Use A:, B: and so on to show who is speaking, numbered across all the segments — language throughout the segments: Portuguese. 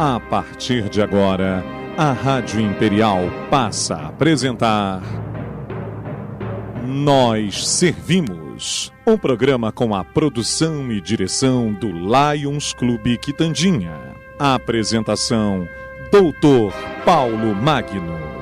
A: A partir de agora, a Rádio Imperial passa a apresentar Nós Servimos, um programa com a produção e direção do Lions Clube Quitandinha. A apresentação, Dr. Paulo Magno.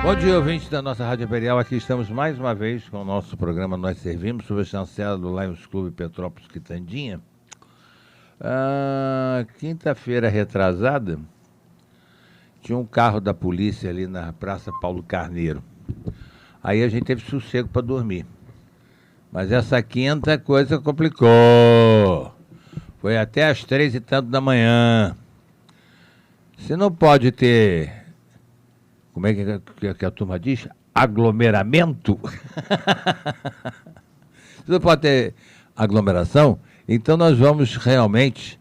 B: Bom dia, ouvintes da nossa Rádio Imperial. Aqui estamos mais uma vez com o nosso programa Nós Servimos, sob a chancela do Lions Clube Petrópolis Quitandinha. Quinta-feira retrasada, tinha um carro da polícia ali na Praça Paulo Carneiro. Aí a gente teve sossego para dormir. Mas essa quinta a coisa complicou. Foi até às 3 e tanto da manhã. Você não pode ter... Como é que a turma diz? Aglomeramento? Você não pode ter aglomeração? Então nós vamos realmente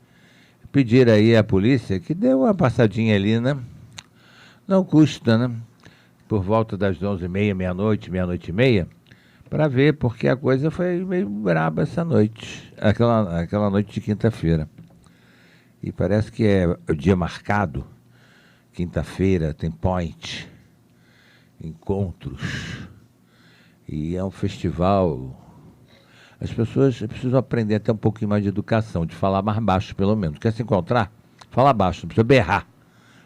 B: pedir aí à polícia que dê uma passadinha ali, né? Não custa, né? Por volta das 11h30, meia-noite e meia, para ver, porque a coisa foi meio braba essa noite, aquela noite de quinta-feira. E parece que é o dia marcado. Quinta-feira tem point, encontros, e é um festival. As pessoas precisam aprender até um pouquinho mais de educação, de falar mais baixo pelo menos. Quer se encontrar? Fala baixo, não precisa berrar,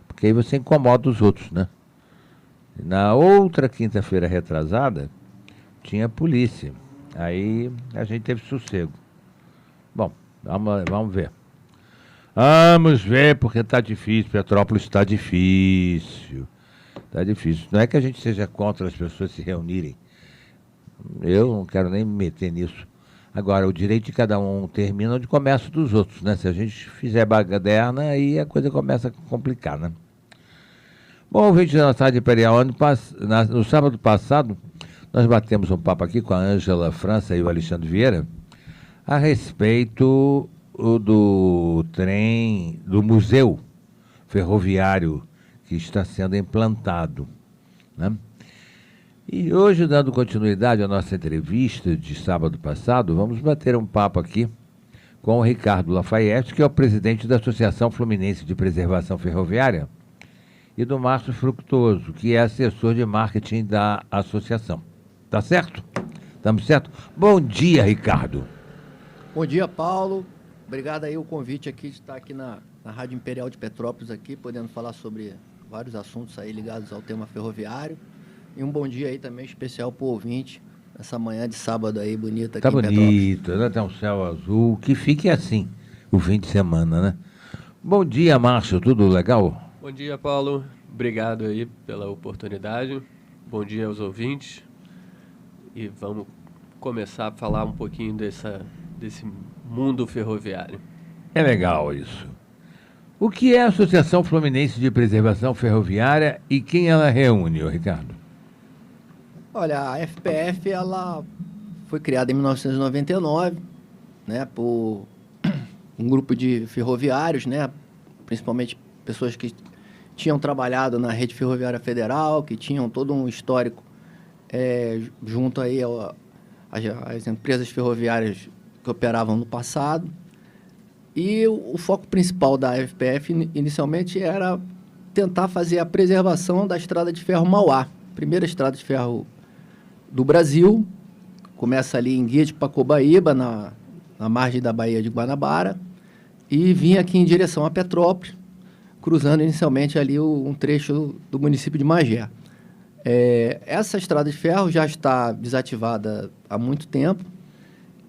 B: porque aí você incomoda os outros, né? Na outra quinta-feira retrasada, tinha polícia, aí a gente teve sossego. Bom, vamos ver. Vamos ver, porque está difícil, Petrópolis está difícil. Está difícil. Não é que a gente seja contra as pessoas se reunirem. Eu não quero nem me meter nisso. Agora, o direito de cada um termina onde começa o dos outros, né? Se a gente fizer baderna, aí a coisa começa a complicar, né? Bom, ouvinte da nossa Rádio Imperial, no sábado passado, nós batemos um papo aqui com a Ângela França e o Alexandre Vieira a respeito do trem, do museu ferroviário que está sendo implantado, né? E hoje, dando continuidade à nossa entrevista de sábado passado, vamos bater um papo aqui com o Ricardo Lafayette, que é o presidente da Associação Fluminense de Preservação Ferroviária, e do Márcio Fructuoso, que é assessor de marketing da associação. Tá certo? Estamos certo? Bom dia, Ricardo.
C: Bom dia, Paulo. Obrigado aí o convite aqui de estar aqui na Rádio Imperial de Petrópolis aqui, podendo falar sobre vários assuntos aí ligados ao tema ferroviário. E um bom dia aí também especial para o ouvinte, essa manhã de sábado aí bonita aqui em Petrópolis. Tá bonito,
B: né? Tem um céu azul, que fique assim o fim de semana, né? Bom dia, Márcio, tudo legal?
D: Bom dia, Paulo. Obrigado aí pela oportunidade. Bom dia aos ouvintes. E vamos começar a falar um pouquinho desse mundo ferroviário.
B: É legal isso. O que é a Associação Fluminense de Preservação Ferroviária e quem ela reúne, Ricardo?
C: Olha, a FPF ela foi criada em 1999, né, por um grupo de ferroviários, né, principalmente pessoas que tinham trabalhado na rede ferroviária federal, que tinham todo um histórico junto aí às empresas ferroviárias que operavam no passado. E o foco principal da FPF inicialmente era tentar fazer a preservação da estrada de ferro Mauá, primeira estrada de ferro do Brasil. Começa ali em Guia de Pacobaíba, na margem da Baía de Guanabara, e vinha aqui em direção a Petrópolis, cruzando inicialmente ali um trecho do município de Magé. Essa estrada de ferro já está desativada há muito tempo,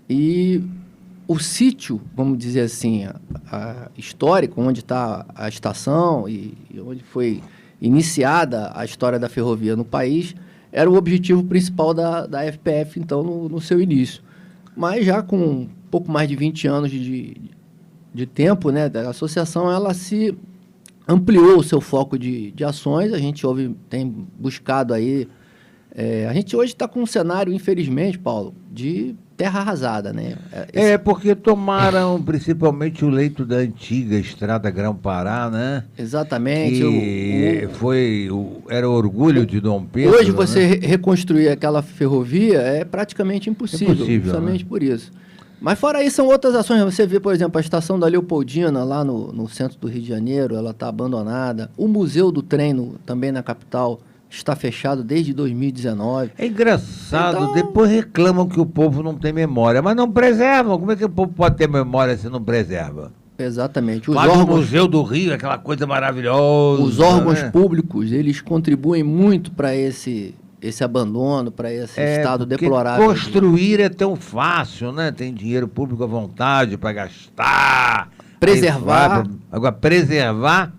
C: e o sítio, vamos dizer assim, histórico, onde está a estação e onde foi iniciada a história da ferrovia no país, era o objetivo principal da FPF, então, no seu início. Mas já com um pouco mais de 20 anos de tempo, né, a associação ela se ampliou o seu foco de ações. A gente tem buscado aí... a gente hoje está com um cenário, infelizmente, Paulo, de terra arrasada, né?
B: Porque tomaram principalmente o leito da antiga Estrada Grão-Pará, né?
C: Exatamente.
B: Que era orgulho de Dom Pedro.
C: Hoje você
B: né?
C: reconstruir aquela ferrovia é praticamente impossível, justamente
B: né?
C: por isso. Mas fora isso, são outras ações. Você vê, por exemplo, a estação da Leopoldina, lá no centro do Rio de Janeiro, ela está abandonada. O Museu do Trem, também na capital, está fechado desde 2019.
B: É engraçado,
C: Então...
B: depois reclamam que o povo não tem memória, mas não preservam. Como é que o povo pode ter memória se não preserva?
C: Exatamente.
B: Os órgãos... O Museu do Rio, aquela coisa maravilhosa.
C: Os órgãos públicos, eles contribuem muito para esse abandono, para esse estado deplorável.
B: Construir é tão fácil, né? Tem dinheiro público à vontade para gastar.
C: Preservar.
B: Agora, preservar...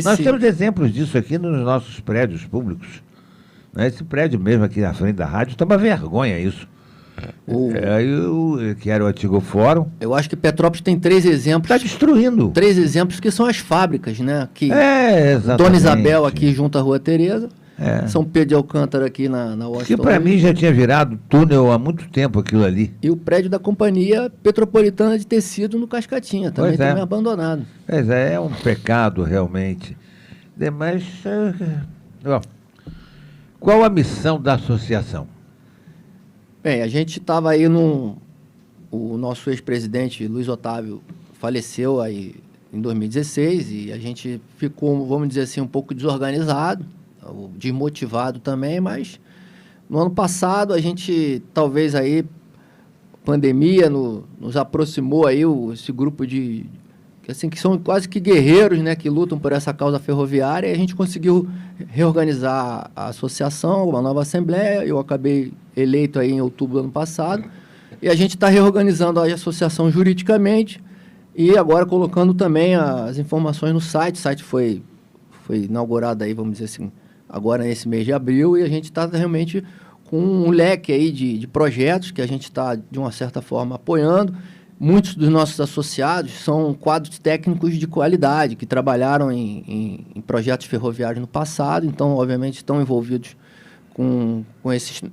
B: Nós temos exemplos disso aqui nos nossos prédios públicos. Esse prédio mesmo aqui na frente da rádio, está uma vergonha isso. Que era o antigo fórum.
C: Eu acho que Petrópolis tem 3 exemplos.
B: Está destruindo.
C: 3 exemplos que são as fábricas, né?
B: Exatamente.
C: Dona Isabel aqui junto à Rua Tereza. São Pedro de Alcântara aqui na Washington.
B: Que para mim já tinha virado túnel há muito tempo aquilo ali.
C: E o prédio da Companhia Petropolitana de Tecido no Cascatinha, também abandonado.
B: Pois é um pecado realmente. Mas qual a missão da associação?
C: Bem, a gente estava aí o nosso ex-presidente Luiz Otávio faleceu aí em 2016 e a gente ficou, vamos dizer assim, um pouco desorganizado, desmotivado também, mas no ano passado a gente, talvez aí, pandemia nos aproximou aí, esse grupo que são quase que guerreiros, né, que lutam por essa causa ferroviária, e a gente conseguiu reorganizar a associação, uma nova assembleia. Eu acabei eleito aí em outubro do ano passado, e a gente está reorganizando a associação juridicamente e agora colocando também as informações no site. O site foi inaugurado aí, vamos dizer assim, agora nesse mês de abril, e a gente está realmente com um leque aí de projetos que a gente está, de uma certa forma, apoiando. Muitos dos nossos associados são quadros técnicos de qualidade, que trabalharam em projetos ferroviários no passado, então, obviamente, estão envolvidos com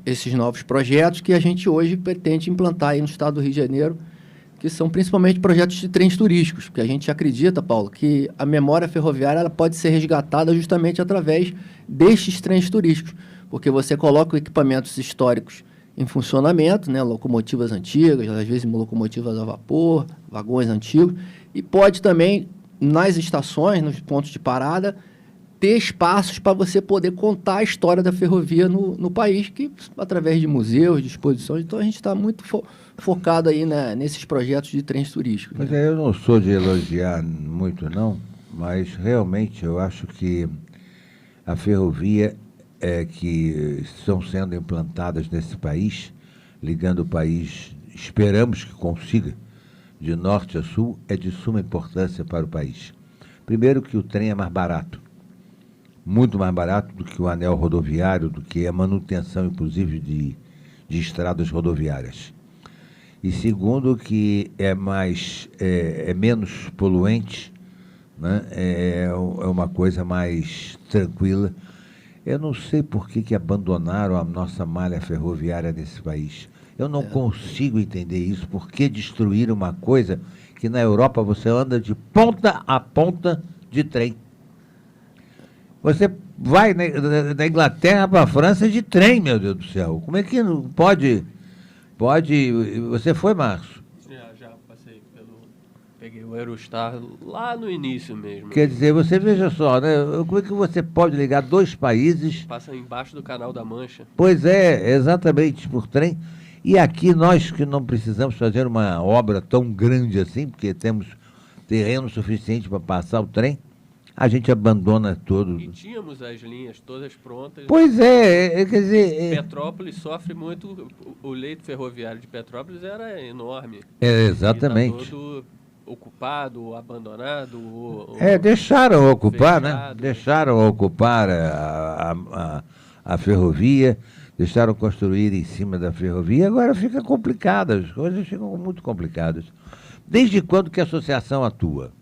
C: esses novos projetos que a gente hoje pretende implantar aí no estado do Rio de Janeiro, que são principalmente projetos de trens turísticos, porque a gente acredita, Paulo, que a memória ferroviária ela pode ser resgatada justamente através destes trens turísticos, porque você coloca equipamentos históricos em funcionamento, né, locomotivas antigas, às vezes locomotivas a vapor, vagões antigos, e pode também, nas estações, nos pontos de parada, ter espaços para você poder contar a história da ferrovia no país, que através de museus, de exposições. Então a gente está muito focado aí, né, nesses projetos de trens turísticos.
B: Mas eu não sou de elogiar muito, não, mas realmente eu acho que a ferrovia que estão sendo implantadas nesse país, ligando o país, esperamos que consiga, de norte a sul, é de suma importância para o país. Primeiro que o trem é mais barato, muito mais barato do que o anel rodoviário, do que a manutenção, inclusive, de estradas rodoviárias. E segundo que é menos poluente, né? É uma coisa mais tranquila. Eu não sei por que abandonaram a nossa malha ferroviária nesse país. Eu não consigo entender isso. Por que destruir uma coisa que na Europa você anda de ponta a ponta de trem? Você vai da Inglaterra para a França de trem, meu Deus do céu. Como é que não pode? Você foi, Márcio?
D: Já passei peguei o Eurostar lá no início mesmo.
B: Quer dizer, você veja só, né? Como é que você pode ligar 2 países?
D: Passa embaixo do Canal da Mancha.
B: Pois é, exatamente, por trem. E aqui nós que não precisamos fazer uma obra tão grande assim, porque temos terreno suficiente para passar o trem, a gente abandona todo.
D: E tínhamos as linhas todas prontas.
B: Pois quer dizer...
D: Petrópolis sofre muito, o leito ferroviário de Petrópolis era enorme.
B: Exatamente.
D: Está todo ocupado, abandonado.
B: Deixaram ocupar,
D: fechado,
B: né? Deixaram ocupar a ferrovia, deixaram construir em cima da ferrovia, agora fica complicado, as coisas ficam muito complicadas. Desde quando que a associação atua?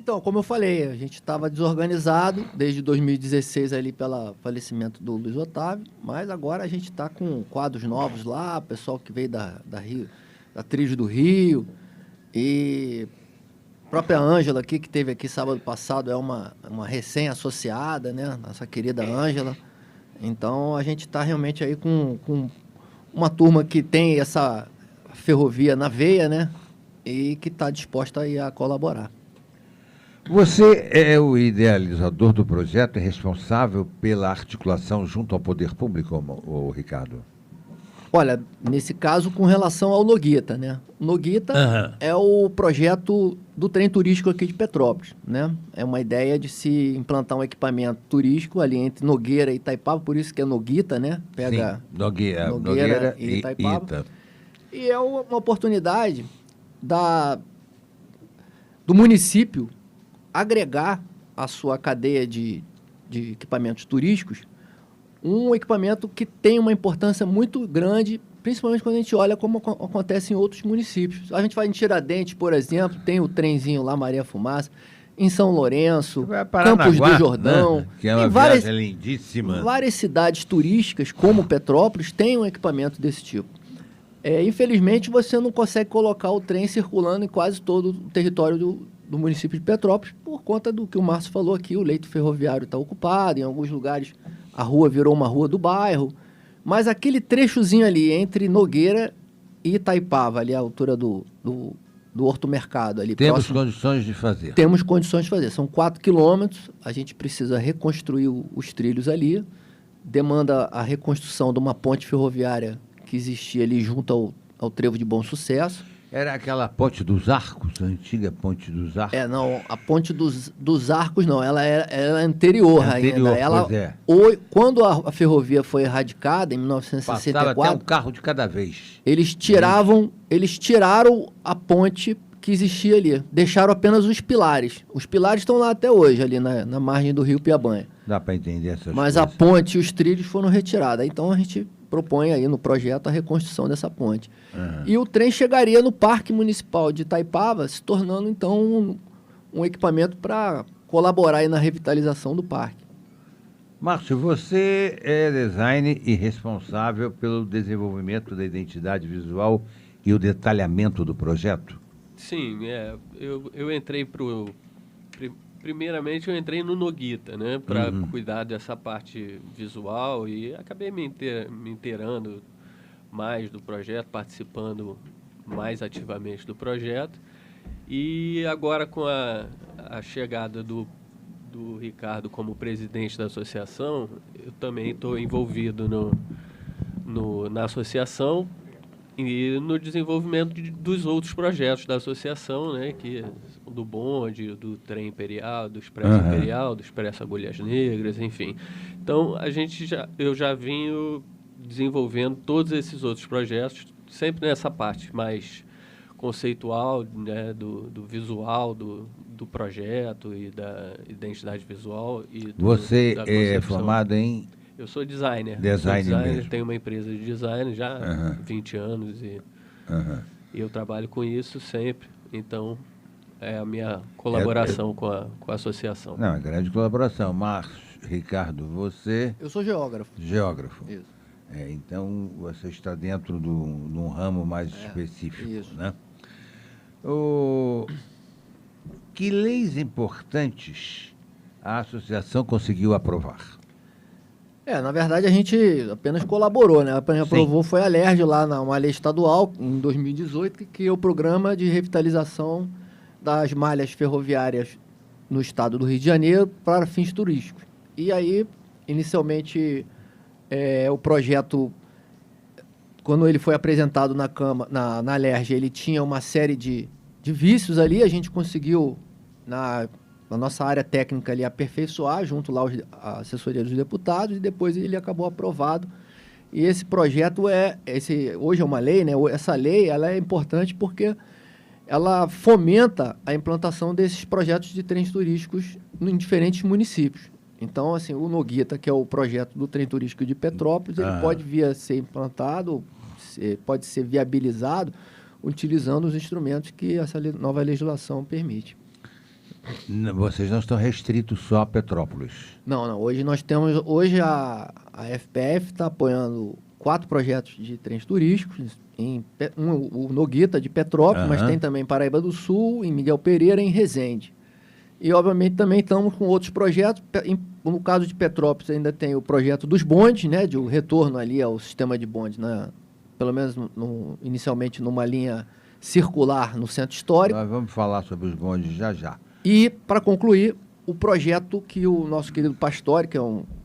C: Então, como eu falei, a gente estava desorganizado desde 2016 ali pelo falecimento do Luiz Otávio, mas agora a gente está com quadros novos lá, pessoal que veio da Trilha do Rio, e a própria Ângela aqui, que esteve aqui sábado passado, é uma recém-associada, né? Nossa querida Ângela. Então, a gente está realmente aí com uma turma que tem essa ferrovia na veia, né? E que está disposta aí a colaborar.
B: Você é o idealizador do projeto e responsável pela articulação junto ao poder público, ô Ricardo?
C: Olha, nesse caso, com relação ao Noguita, né? O Noguita é o projeto do trem turístico aqui de Petrópolis, né? É uma ideia de se implantar um equipamento turístico ali entre Nogueira e Itaipava, por isso que é Noguita, né?
B: Pega sim, Nogueira e Itaipava.
C: E é uma oportunidade do município agregar à sua cadeia de equipamentos turísticos um equipamento que tem uma importância muito grande, principalmente quando a gente olha como acontece em outros municípios. A gente vai em Tiradentes, por exemplo, tem o trenzinho lá, Maria Fumaça, em São Lourenço, Campos do Jordão,
B: né? Que é uma viagem lindíssima.
C: Várias cidades turísticas, como Petrópolis, têm um equipamento desse tipo. Infelizmente, você não consegue colocar o trem circulando em quase todo o território do município de Petrópolis, por conta do que o Márcio falou aqui, o leito ferroviário está ocupado, em alguns lugares a rua virou uma rua do bairro, mas aquele trechozinho ali entre Nogueira e Itaipava, ali à altura do Horto Mercado. Ali
B: temos condições de fazer.
C: Temos condições de fazer, são 4 quilômetros, a gente precisa reconstruir os trilhos ali, demanda a reconstrução de uma ponte ferroviária que existia ali junto ao Trevo de Bom Sucesso.
B: Era aquela ponte dos Arcos, a antiga ponte dos Arcos?
C: Não, a ponte dos Arcos não, ela era anterior ainda. Ela, quando a ferrovia foi erradicada, em 1964...
B: Passava até um carro de cada vez.
C: Eles tiraram a ponte que existia ali, deixaram apenas os pilares. Os pilares estão lá até hoje, ali na margem do rio Piabanha.
B: Dá para entender essas coisas.
C: Mas a ponte e os trilhos foram retirados. Então a gente propõe aí no projeto a reconstrução dessa ponte. E o trem chegaria no Parque Municipal de Itaipava, se tornando então um equipamento para colaborar aí na revitalização do parque.
B: Márcio, você é designer e responsável pelo desenvolvimento da identidade visual e o detalhamento do projeto?
D: Sim, eu entrei primeiramente eu entrei no Noguita, né, para cuidar dessa parte visual e acabei me inteirando mais do projeto, participando mais ativamente do projeto. E agora com a chegada do Ricardo como presidente da associação, eu também estou envolvido na associação e no desenvolvimento dos outros projetos da associação, né, que do bonde, do trem imperial, do expresso imperial, do expresso Agulhas Negras, enfim. Então, eu já venho desenvolvendo todos esses outros projetos, sempre nessa parte mais conceitual, né, do visual do projeto e da identidade visual. E
B: Você é formado em...
D: Eu sou designer.
B: Designer,
D: tenho uma empresa de design já há 20 anos e eu trabalho com isso sempre. Então, é a minha colaboração com a associação.
B: Não, é grande colaboração. Márcio, Ricardo, você...
C: Eu sou geógrafo.
B: Geógrafo.
C: Isso.
B: Então, você está dentro de um ramo mais específico,
C: isso.
B: Né? Que leis importantes a associação conseguiu aprovar?
C: Na verdade, a gente apenas colaborou, né? Quem aprovou foi a LERJ lá uma lei estadual, em 2018, que criou o programa de revitalização das malhas ferroviárias no estado do Rio de Janeiro para fins turísticos. E aí, inicialmente, o projeto, quando ele foi apresentado na LERJ, ele tinha uma série de vícios ali, a gente conseguiu, na nossa área técnica ali, aperfeiçoar junto lá à assessoria dos deputados, e depois ele acabou aprovado. E esse projeto hoje é uma lei, né? Essa lei ela é importante porque ela fomenta a implantação desses projetos de trens turísticos em diferentes municípios. Então, assim, o Noguita, que é o projeto do trem turístico de Petrópolis, ele pode vir a ser implantado, pode ser viabilizado, utilizando os instrumentos que essa nova legislação permite.
B: Vocês não estão restritos só a Petrópolis.
C: Não. Hoje a FPF está apoiando 4 projetos de trens turísticos, o Noguita de Petrópolis, mas tem também Paraíba do Sul, em Miguel Pereira, em Resende. E, obviamente, também estamos com outros projetos. No caso de Petrópolis, ainda tem o projeto dos bondes, né, de o retorno ali ao sistema de bonde, né, pelo menos inicialmente numa linha circular no centro histórico.
B: Nós vamos falar sobre os bondes já.
C: E, para concluir, o projeto que o nosso querido Pastore, que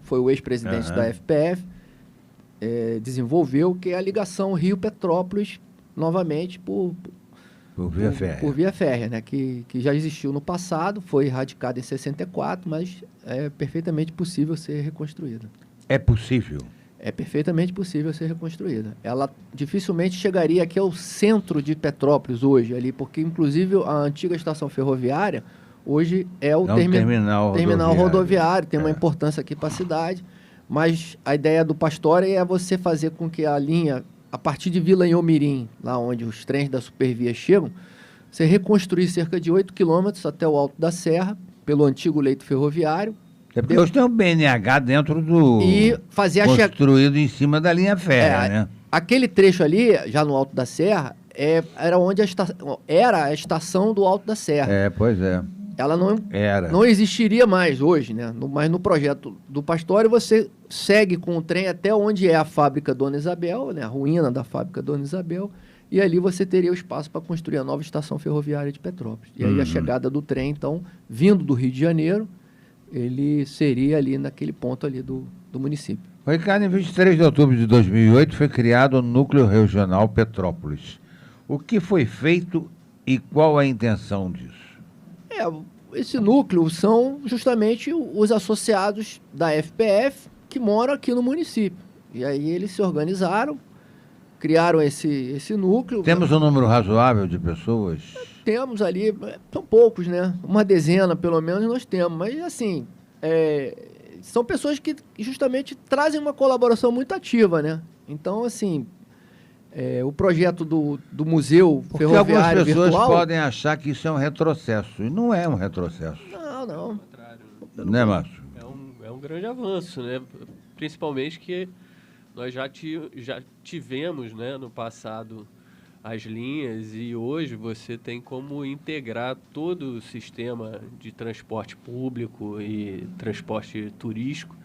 C: foi o ex-presidente da FPF, desenvolveu, que é a ligação Rio-Petrópolis, novamente, por
B: via férrea.
C: Por via férrea, né? Que já existiu no passado, foi erradicada em 64, mas é perfeitamente possível ser reconstruída.
B: É possível?
C: É perfeitamente possível ser reconstruída. Ela dificilmente chegaria aqui ao centro de Petrópolis hoje, ali, porque, inclusive, a antiga estação ferroviária hoje é o terminal rodoviário, tem uma importância aqui para a cidade, mas a ideia do Pastore é você fazer com que a linha, a partir de Vila Inhomirim, lá onde os trens da Supervia chegam, você reconstruir cerca de 8 quilômetros até o Alto da Serra, pelo antigo leito ferroviário.
B: É porque hoje tem um BNH dentro do...
C: E fazer
B: construído em cima da linha férrea, né?
C: Aquele trecho ali, já no Alto da Serra, era onde era a estação do Alto da Serra.
B: Pois é.
C: Ela não existiria mais hoje, né? Mas no projeto do Pastore, você segue com o trem até onde é a fábrica Dona Isabel, né? A ruína da fábrica Dona Isabel, e ali você teria o espaço para construir a nova estação ferroviária de Petrópolis. E aí a chegada do trem, então, vindo do Rio de Janeiro, ele seria ali naquele ponto ali do município.
B: Ricardo, em 23 de outubro de 2008 foi criado o Núcleo Regional Petrópolis. O que foi feito e qual a intenção disso?
C: Esse núcleo são justamente os associados da FPF que moram aqui no município. E aí eles se organizaram, criaram esse núcleo.
B: Temos um número razoável de pessoas?
C: Temos ali, são poucos, né? Uma dezena, pelo menos, nós temos. Mas, assim, são pessoas que justamente trazem uma colaboração muito ativa, né? Então, assim, o projeto do Museu
B: Porque
C: Ferroviário
B: algumas pessoas
C: Virtual...
B: podem achar que isso é um retrocesso. E não é um retrocesso.
C: Não.
B: Né, Márcio?
D: É um grande avanço, né? Principalmente que nós já tivemos, né, no passado as linhas, e hoje você tem como integrar todo o sistema de transporte público e transporte turístico.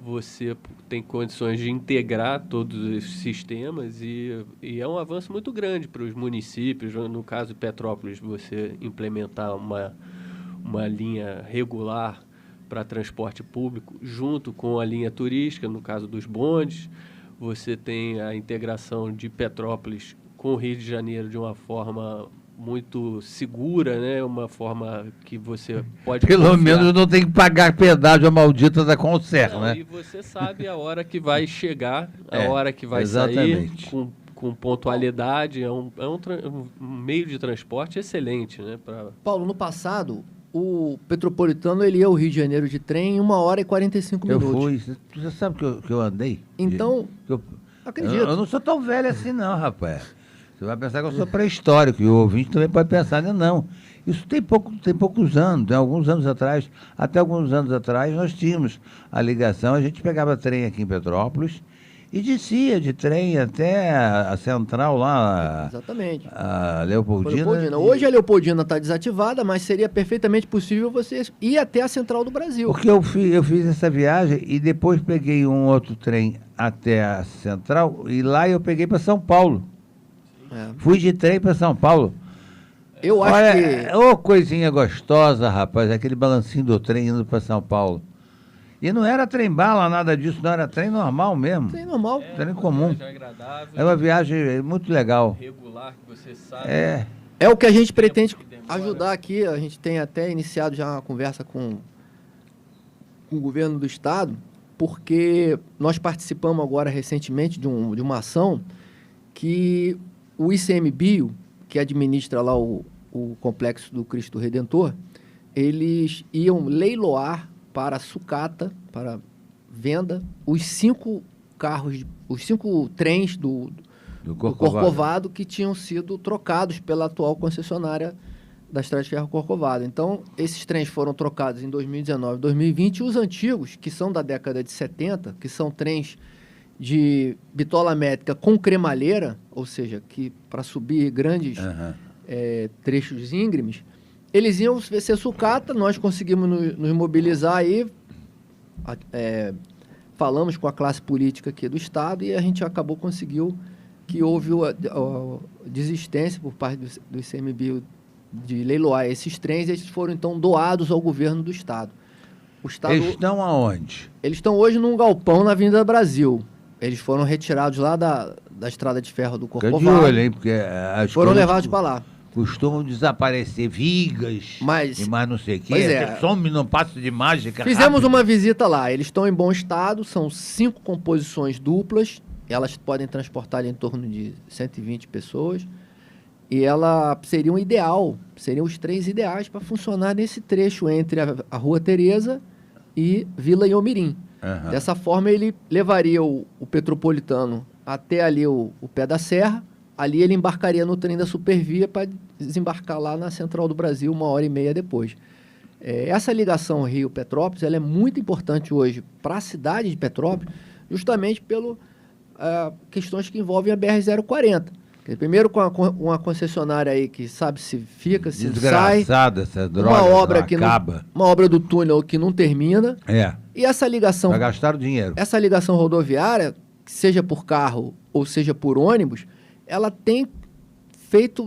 D: Você tem condições de integrar todos os sistemas e é um avanço muito grande para os municípios. No caso de Petrópolis, você implementar uma linha regular para transporte público junto com a linha turística, no caso dos bondes. Você tem a integração de Petrópolis com o Rio de Janeiro de uma forma muito segura, né? Uma forma que você pode
B: Pelo menos não tem que pagar pedágio a maldita da Concer, né?
D: E você sabe a hora que vai chegar, a hora que vai
B: exatamente.
D: sair, com pontualidade. É um meio de transporte excelente, né?
C: Paulo, no passado, o Petropolitano ele ia ao Rio de Janeiro de trem em 1 hora e 45 minutos.
B: Eu fui. Você sabe que eu andei?
C: Então, acredito.
B: Eu não sou tão velho assim, não, rapaz. Você vai pensar que eu sou pré-histórico, e o ouvinte também pode pensar, não. Isso tem poucos anos, alguns anos atrás, até alguns anos atrás, nós tínhamos a ligação, a gente pegava trem aqui em Petrópolis e descia de trem até a central lá.
C: Exatamente.
B: A Leopoldina.
C: Hoje a Leopoldina está desativada, mas seria perfeitamente possível você ir até a central do Brasil.
B: Porque eu fiz essa viagem e depois peguei um outro trem até a central e lá eu peguei para São Paulo. Fui de trem para São Paulo.
C: Eu acho que...
B: Ô, coisinha gostosa, rapaz, aquele balancinho do trem indo para São Paulo. E não era trem-bala, nada disso, não, era trem normal mesmo.
C: Trem normal.
B: Trem comum.
D: Agradável,
B: é uma viagem muito legal.
D: Regular, que você sabe.
C: É o que a gente pretende ajudar aqui. A gente tem até iniciado já uma conversa com o governo do estado, porque nós participamos agora recentemente de uma ação que o ICMBio, que administra lá o complexo do Cristo Redentor, eles iam leiloar para sucata, para venda, os 5 trens do Corcovado que tinham sido trocados pela atual concessionária da Estrada de Ferro Corcovado. Então, esses trens foram trocados em 2019 e 2020, e os antigos, que são da década de 70, que são trens de bitola métrica com cremalheira, ou seja, que para subir grandes trechos íngremes, eles iam ser sucata, nós conseguimos nos mobilizar aí, falamos com a classe política aqui do Estado e a gente conseguiu que houve a desistência por parte do ICMBio de leiloar esses trens, e eles foram então doados ao governo do Estado. O Estado.
B: Eles estão aonde?
C: Eles estão hoje num galpão na Avenida Brasil. Eles foram retirados lá da Estrada de Ferro do Corcovado.
B: Fica de olho, hein? Porque
C: foram levados para lá.
B: Costumam desaparecer vigas e mais não sei o quê. Some, não passa de mágica.
C: Fizemos uma visita lá. Eles estão em bom estado, são 5 composições duplas. Elas podem transportar em torno de 120 pessoas. E ela seria seriam os trens ideais para funcionar nesse trecho entre a Rua Tereza e Vila Iomirim. Dessa forma, ele levaria o Petropolitano até ali o pé da serra. Ali ele embarcaria no trem da Supervia para desembarcar lá na Central do Brasil 1h30 depois. Essa ligação Rio-Petrópolis ela é muito importante hoje para a cidade de Petrópolis, justamente pelas questões que envolvem a BR-040. Primeiro com uma concessionária aí que sabe se fica, se sai.
B: Desgraçada essa droga,
C: uma obra que
B: acaba.
C: Uma obra do túnel que não termina. E essa ligação...
B: Vai gastar o dinheiro.
C: Essa ligação rodoviária, seja por carro ou seja por ônibus, ela tem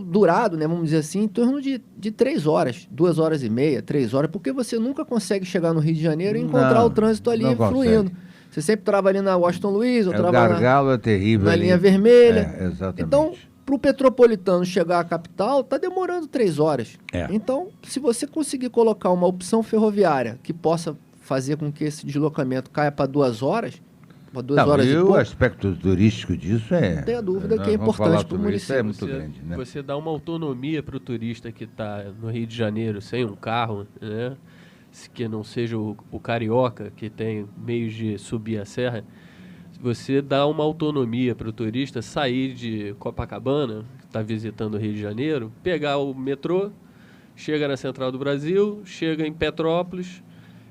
C: durado, né, vamos dizer assim, em torno de 3 horas, 2 horas e meia, 3 horas, porque você nunca consegue chegar no Rio de Janeiro e encontrar o trânsito ali fluindo. Você sempre trava ali na Washington Luiz, ou trava
B: gargalo é terrível
C: na
B: ali.
C: linha vermelha.
B: Exatamente.
C: Então, para o Petropolitano chegar à capital, está demorando 3 horas. Então, se você conseguir colocar uma opção ferroviária que possa fazer com que esse deslocamento caia para 2 horas, horas e pouco,
B: o aspecto turístico disso
C: não tenha dúvida que é importante para o município.
B: É muito grande, né?
D: Você dá uma autonomia para o turista que está no Rio de Janeiro sem um carro, né? Que não seja o carioca, que tem meios de subir a serra. Você dá uma autonomia para o turista sair de Copacabana, que está visitando o Rio de Janeiro, pegar o metrô, chega na Central do Brasil, chega em Petrópolis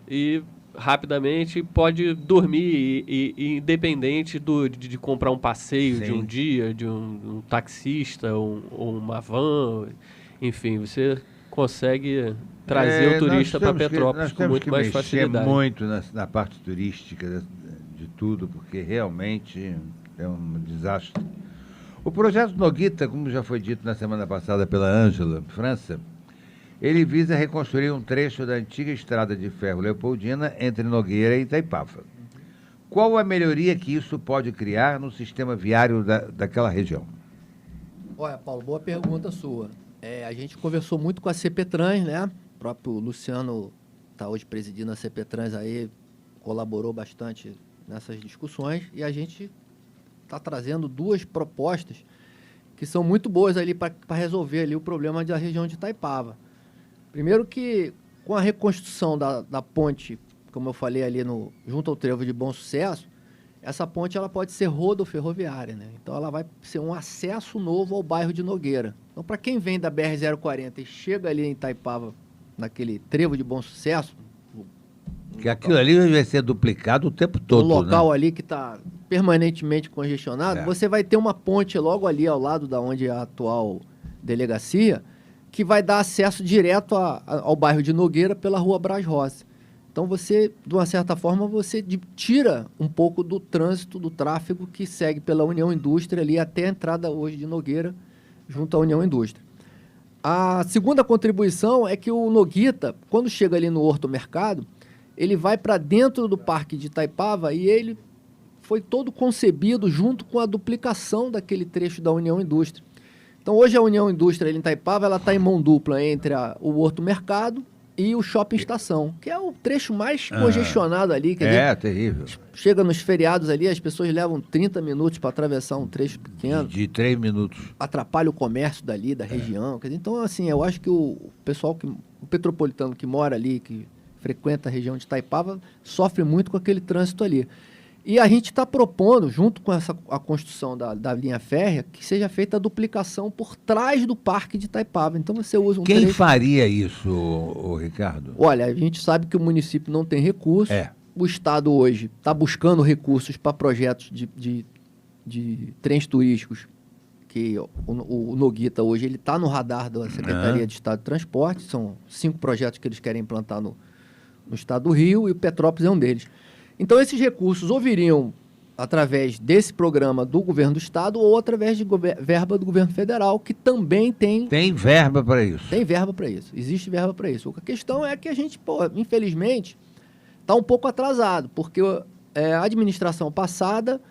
D: e rapidamente pode dormir e independente de comprar um passeio de um dia, de um taxista ou uma van, enfim, você consegue trazer o turista para Petrópolis com muito mais facilidade.
B: Nós temos que mexer muito na parte turística de tudo, porque realmente é um desastre. O projeto Noguita, como já foi dito na semana passada pela Ângela França, ele visa reconstruir um trecho da antiga estrada de ferro Leopoldina entre Nogueira e Itaipava. Qual a melhoria que isso pode criar no sistema viário daquela região?
C: Olha, Paulo, boa pergunta sua. A gente conversou muito com a CPTrans, né? O próprio Luciano está hoje presidindo a CPTrans aí, colaborou bastante nessas discussões, e a gente está trazendo 2 propostas que são muito boas ali para resolver ali o problema da região de Itaipava. Primeiro que, com a reconstrução da ponte, como eu falei ali junto ao Trevo de Bom Sucesso, essa ponte ela pode ser rodoferroviária, né? Então ela vai ser um acesso novo ao bairro de Nogueira. Então, para quem vem da BR-040 e chega ali em Itaipava, naquele Trevo de Bom Sucesso...
B: Que aquilo ali vai ser duplicado o tempo todo,
C: um local ali que está permanentemente congestionado, você vai ter uma ponte logo ali ao lado da onde é a atual delegacia, que vai dar acesso direto ao bairro de Nogueira pela Rua Braz Rossi. Então, você, de uma certa forma, você tira um pouco do trânsito, do tráfego que segue pela União Indústria ali até a entrada hoje de Nogueira, junto à União Indústria. A segunda contribuição é que o Noguita, quando chega ali no Horto Mercado, ele vai para dentro do Parque de Itaipava e ele foi todo concebido junto com a duplicação daquele trecho da União Indústria. Então, hoje a União Indústria ali em Itaipava, ela está em mão dupla entre o Horto Mercado e o Shopping Estação, que é o trecho mais congestionado ali.
B: Terrível.
C: Chega nos feriados ali, as pessoas levam 30 minutos para atravessar um trecho pequeno.
B: De 3 minutos.
C: Atrapalha o comércio dali, da região. Então, assim, eu acho que o pessoal, o petropolitano que mora ali, que frequenta a região de Itaipava, sofre muito com aquele trânsito ali. E a gente está propondo, junto com a construção da linha férrea, que seja feita a duplicação por trás do Parque de Itaipava. Então você usa um
B: Quem
C: trecho...
B: faria isso, ô Ricardo?
C: Olha, a gente sabe que o município não tem recursos. O Estado hoje está buscando recursos para projetos de trens turísticos, que o Noguita hoje ele está no radar da Secretaria de Estado de Transporte. São 5 projetos que eles querem implantar no Estado do Rio, e o Petrópolis é um deles. Então, esses recursos ou viriam através desse programa do governo do Estado ou através de verba do governo federal, que também tem...
B: Tem verba para isso.
C: Tem verba para isso. Existe verba para isso. A questão é que a gente, infelizmente, está um pouco atrasado, porque a administração passada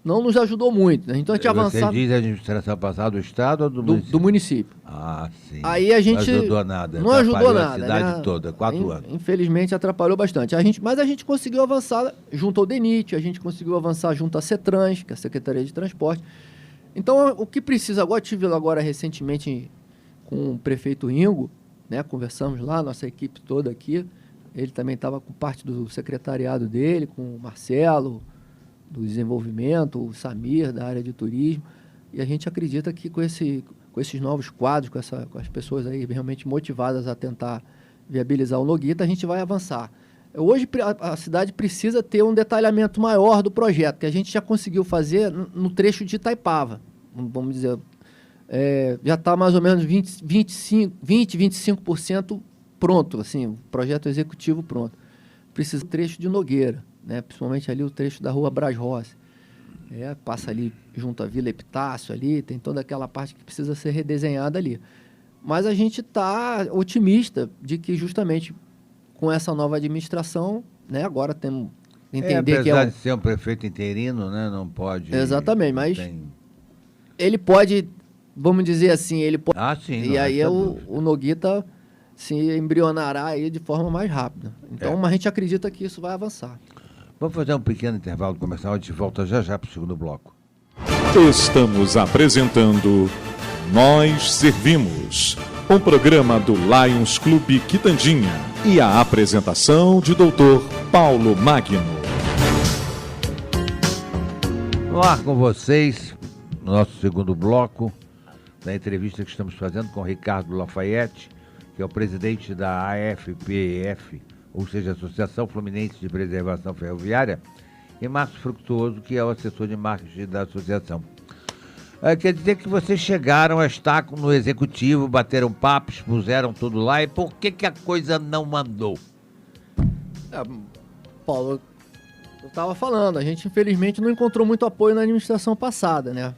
C: não nos ajudou muito, né? Então, a gente avançava...
B: Você diz a administração passada do Estado ou do município?
C: Do município.
B: Ah, sim.
C: Aí a gente...
B: Não ajudou nada.
C: Não ajudou nada.
B: A cidade toda, 4 anos.
C: Infelizmente, atrapalhou bastante. Mas a gente conseguiu avançar junto ao DENIT, a gente conseguiu avançar junto à CETRANS, que é a Secretaria de Transporte. Então, o que precisa agora, tive agora recentemente com o prefeito Ingo, né? Conversamos lá, nossa equipe toda aqui. Ele também estava com parte do secretariado dele, com o Marcelo, do desenvolvimento, o Samir, da área de turismo, e a gente acredita que com esses novos quadros, com as pessoas aí realmente motivadas a tentar viabilizar o Noguita, a gente vai avançar. Hoje a cidade precisa ter um detalhamento maior do projeto, que a gente já conseguiu fazer no trecho de Itaipava, vamos dizer, já está mais ou menos 25% pronto, assim, o projeto executivo pronto. Precisa do trecho de Nogueira, né? Principalmente ali o trecho da rua Bras Rossi. Passa ali junto à Vila Epitácio, ali, tem toda aquela parte que precisa ser redesenhada ali. Mas a gente está otimista de que justamente com essa nova administração, né, agora temos que entender que
B: apesar de ser um prefeito interino, né, não pode...
C: Exatamente, mas ele pode, vamos dizer assim, ele pode...
B: sim.
C: E aí o Noguita se embrionará aí de forma mais rápida. Então, a gente acredita que isso vai avançar.
B: Vamos fazer um pequeno intervalo comercial, a gente volta já para o segundo bloco.
A: Estamos apresentando Nós Servimos, um programa do Lions Clube Quitandinha e a apresentação de Dr. Paulo Magno.
B: No ar com vocês, no nosso segundo bloco, da entrevista que estamos fazendo com Ricardo Lafayette, que é o presidente da AFPF, ou seja, Associação Fluminense de Preservação Ferroviária, e Márcio Fructuoso, que é o assessor de marketing da associação. Quer dizer que vocês chegaram a estar no executivo, bateram papo, expuseram tudo lá, e por que a coisa não andou?
C: Paulo, eu estava falando, a gente infelizmente não encontrou muito apoio na administração passada, né?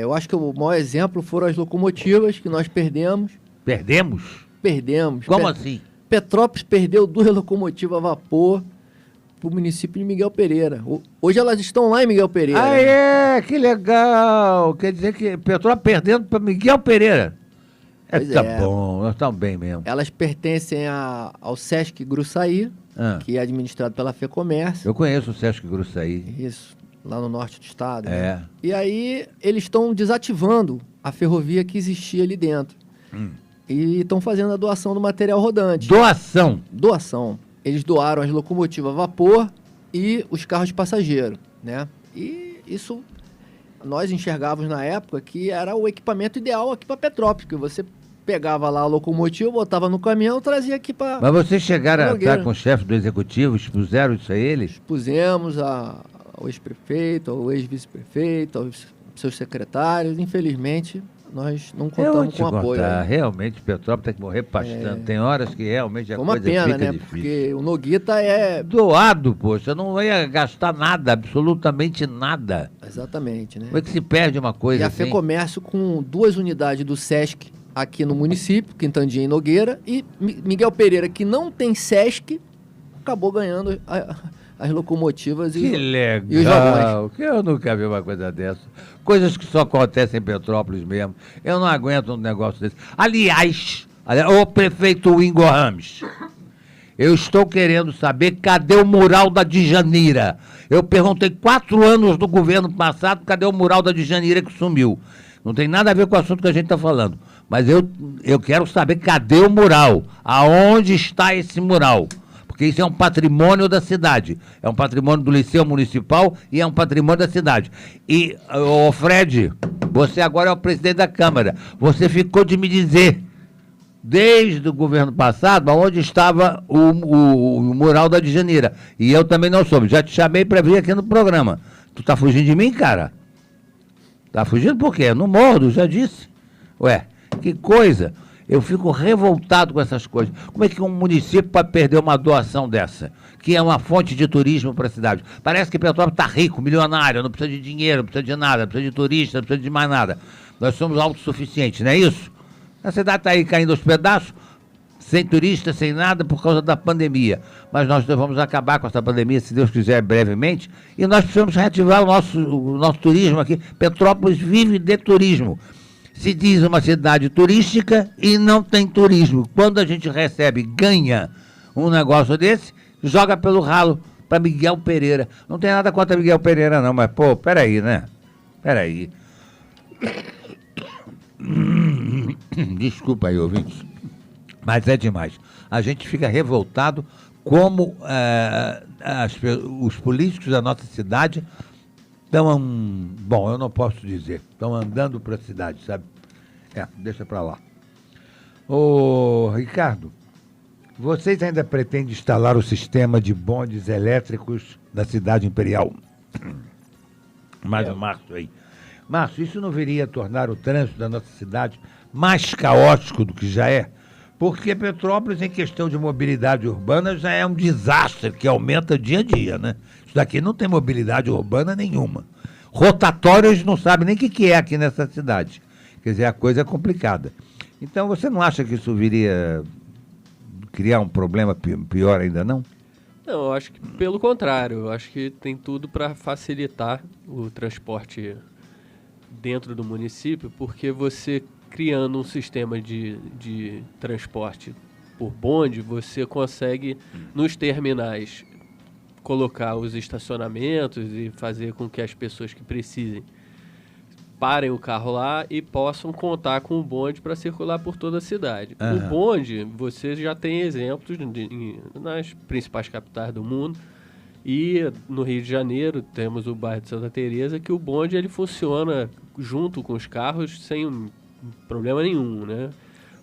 C: Eu acho que o maior exemplo foram as locomotivas que nós perdemos.
B: Perdemos?
C: Perdemos.
B: Como assim?
C: Petrópolis perdeu 2 locomotivas a vapor para o município de Miguel Pereira. Hoje elas estão lá em Miguel Pereira.
B: Que legal! Quer dizer que Petrópolis perdendo para Miguel Pereira. Bom, nós estamos bem mesmo.
C: Elas pertencem ao Sesc Gruçaí, que é administrado pela FEComércio.
B: Eu conheço o Sesc Gruçaí.
C: Isso, lá no norte do estado. Né? E aí eles estão desativando a ferrovia que existia ali dentro. E estão fazendo a doação do material rodante. Doação. Eles doaram as locomotivas a vapor e os carros de passageiro, né? E isso nós enxergávamos na época que era o equipamento ideal aqui para Petrópolis, que você pegava lá a locomotiva, botava no caminhão e trazia aqui para...
B: Mas vocês chegaram a estar com o chefe do executivo, expuseram isso a eles?
C: Expusemos ao ex-prefeito, ao ex-vice-prefeito, aos seus secretários. Infelizmente, nós não contamos com apoio.
B: Realmente, Petrópolis tem que morrer pastando. Tem horas que realmente a coisa
C: fica difícil. Uma pena, né? Porque o Noguita é...
B: doado, poxa. Não ia gastar nada, absolutamente nada.
C: Exatamente, né?
B: Como é que se perde uma coisa assim?
C: E a FEComércio, com 2 unidades do Sesc aqui no município, Quintandinha e Nogueira, e Miguel Pereira, que não tem Sesc, acabou ganhando as locomotivas e os vagões.
B: Que eu nunca vi uma coisa dessa. Coisas que só acontecem em Petrópolis mesmo. Eu não aguento um negócio desse. Aliás, o prefeito Ingo Ramos, eu estou querendo saber cadê o mural da Djanira. Eu perguntei 4 anos do governo passado, cadê o mural da Djanira que sumiu. Não tem nada a ver com o assunto que a gente está falando. Mas eu quero saber cadê o mural. Aonde está esse mural? Porque Porque isso é um patrimônio da cidade. É um patrimônio do Liceu Municipal e é um patrimônio da cidade. E, Fred, você agora é o presidente da Câmara. Você ficou de me dizer, desde o governo passado, onde estava o mural da Djaneira. E eu também não soube. Já te chamei para vir aqui no programa. Tu tá fugindo de mim, cara? Tá fugindo por quê? No morro, já disse. Ué, que coisa. Eu fico revoltado com essas coisas. Como é que um município pode perder uma doação dessa? Que é uma fonte de turismo para a cidade. Parece que Petrópolis está rico, milionário, não precisa de dinheiro, não precisa de nada, não precisa de turista, não precisa de mais nada. Nós somos autossuficientes, não é isso? A cidade está aí caindo aos pedaços, sem turista, sem nada, por causa da pandemia. Mas nós vamos acabar com essa pandemia, se Deus quiser, brevemente, e nós precisamos reativar o nosso turismo aqui. Petrópolis vive de turismo. Se diz uma cidade turística e não tem turismo. Quando a gente ganha um negócio desse, joga pelo ralo para Miguel Pereira. Não tem nada contra Miguel Pereira não, mas pô, peraí, né? Peraí. Desculpa aí, ouvintes. Mas é demais. A gente fica revoltado como os políticos da nossa cidade estão, bom, eu não posso dizer, estão andando para a cidade, sabe? Deixa para lá. Ô, Ricardo, vocês ainda pretendem instalar o sistema de bondes elétricos na cidade imperial? Mais o Márcio aí. Márcio, isso não viria a tornar o trânsito da nossa cidade mais caótico do que já é? Porque Petrópolis, em questão de mobilidade urbana, já é um desastre que aumenta dia a dia, né? Isso daqui não tem mobilidade urbana nenhuma. Rotatórios não sabem nem o que é aqui nessa cidade. Quer dizer, a coisa é complicada. Então, você não acha que isso viria criar um problema pior ainda, não?
D: Não, eu acho que pelo contrário. Eu acho que tem tudo para facilitar o transporte dentro do município, porque você criando um sistema de transporte por bonde, você consegue, nos terminais, colocar os estacionamentos e fazer com que as pessoas que precisem parem o carro lá e possam contar com o bonde para circular por toda a cidade. O bonde, você já tem exemplos nas principais capitais do mundo, e no Rio de Janeiro temos o bairro de Santa Teresa, que o bonde ele funciona junto com os carros sem problema nenhum, né?